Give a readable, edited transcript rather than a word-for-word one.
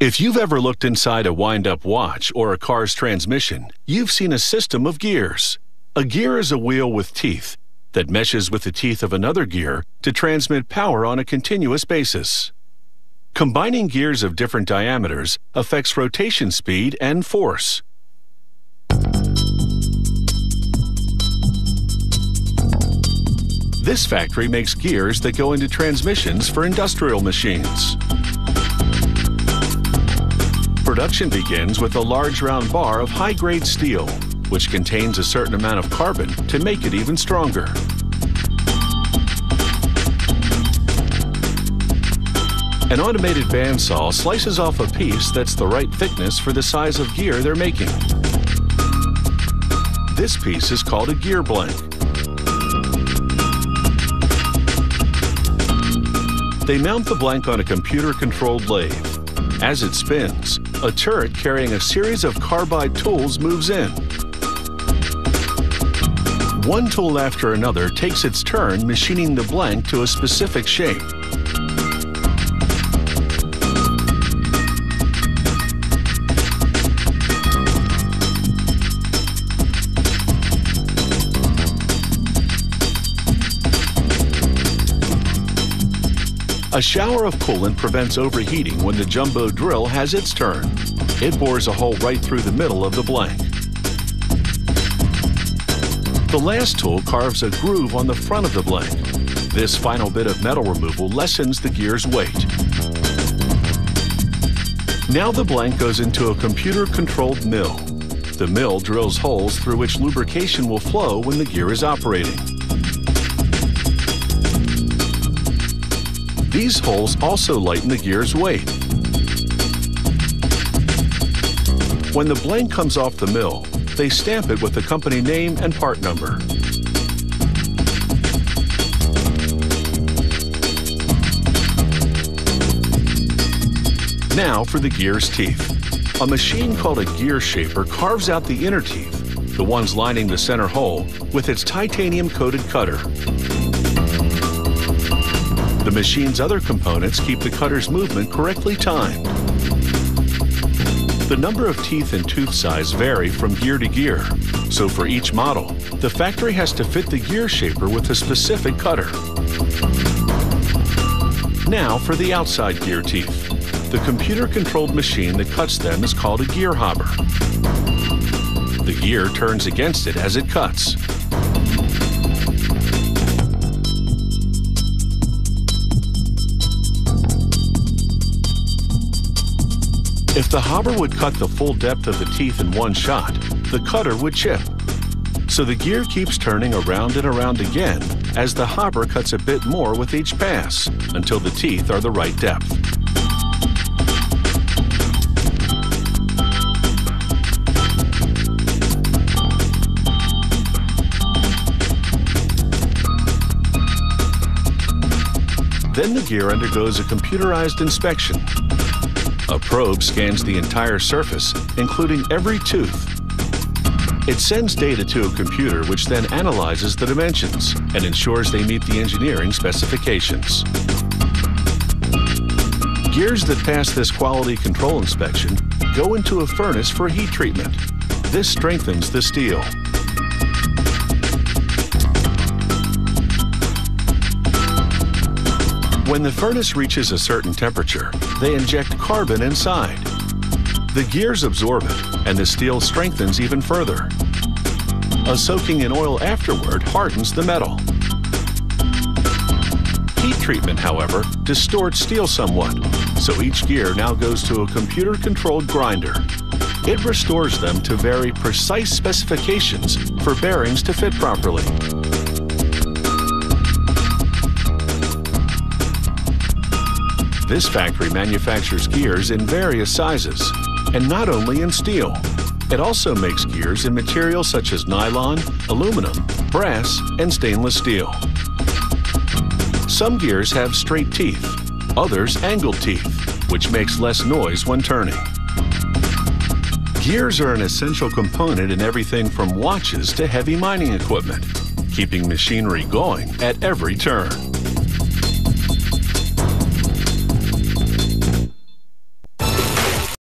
If you've ever looked inside a wind-up watch or a car's transmission, you've seen a system of gears. A gear is a wheel with teeth that meshes with the teeth of another gear to transmit power on a continuous basis. Combining gears of different diameters affects rotation speed and force. This factory makes gears that go into transmissions for industrial machines. Production begins with a large round bar of high-grade steel, which contains a certain amount of carbon to make it even stronger. An automated bandsaw slices off a piece that's the right thickness for the size of gear they're making. This piece is called a gear blank. They mount the blank on a computer-controlled lathe. As it spins, a turret carrying a series of carbide tools moves in. One tool after another takes its turn machining the blank to a specific shape. A shower of coolant prevents overheating when the jumbo drill has its turn. It bores a hole right through the middle of the blank. The last tool carves a groove on the front of the blank. This final bit of metal removal lessens the gear's weight. Now the blank goes into a computer-controlled mill. The mill drills holes through which lubrication will flow when the gear is operating. These holes also lighten the gear's weight. When the blank comes off the mill, they stamp it with the company name and part number. Now for the gear's teeth. A machine called a gear shaper carves out the inner teeth, the ones lining the center hole, with its titanium-coated cutter. The machine's other components keep the cutter's movement correctly timed. The number of teeth and tooth size vary from gear to gear, so for each model, the factory has to fit the gear shaper with a specific cutter. Now for the outside gear teeth. The computer-controlled machine that cuts them is called a gear hopper. The gear turns against it as it cuts. If the hopper would cut the full depth of the teeth in one shot, the cutter would chip. So the gear keeps turning around and around again as the hopper cuts a bit more with each pass until the teeth are the right depth. Then the gear undergoes a computerized inspection. A probe scans the entire surface, including every tooth. It sends data to a computer which then analyzes the dimensions and ensures they meet the engineering specifications. Gears that pass this quality control inspection go into a furnace for heat treatment. This strengthens the steel. When the furnace reaches a certain temperature, they inject carbon inside. The gears absorb it, and the steel strengthens even further. A soaking in oil afterward hardens the metal. Heat treatment, however, distorts steel somewhat, so each gear now goes to a computer-controlled grinder. It restores them to very precise specifications for bearings to fit properly. This factory manufactures gears in various sizes, and not only in steel. It also makes gears in materials such as nylon, aluminum, brass, and stainless steel. Some gears have straight teeth, others angled teeth, which makes less noise when turning. Gears are an essential component in everything from watches to heavy mining equipment, keeping machinery going at every turn.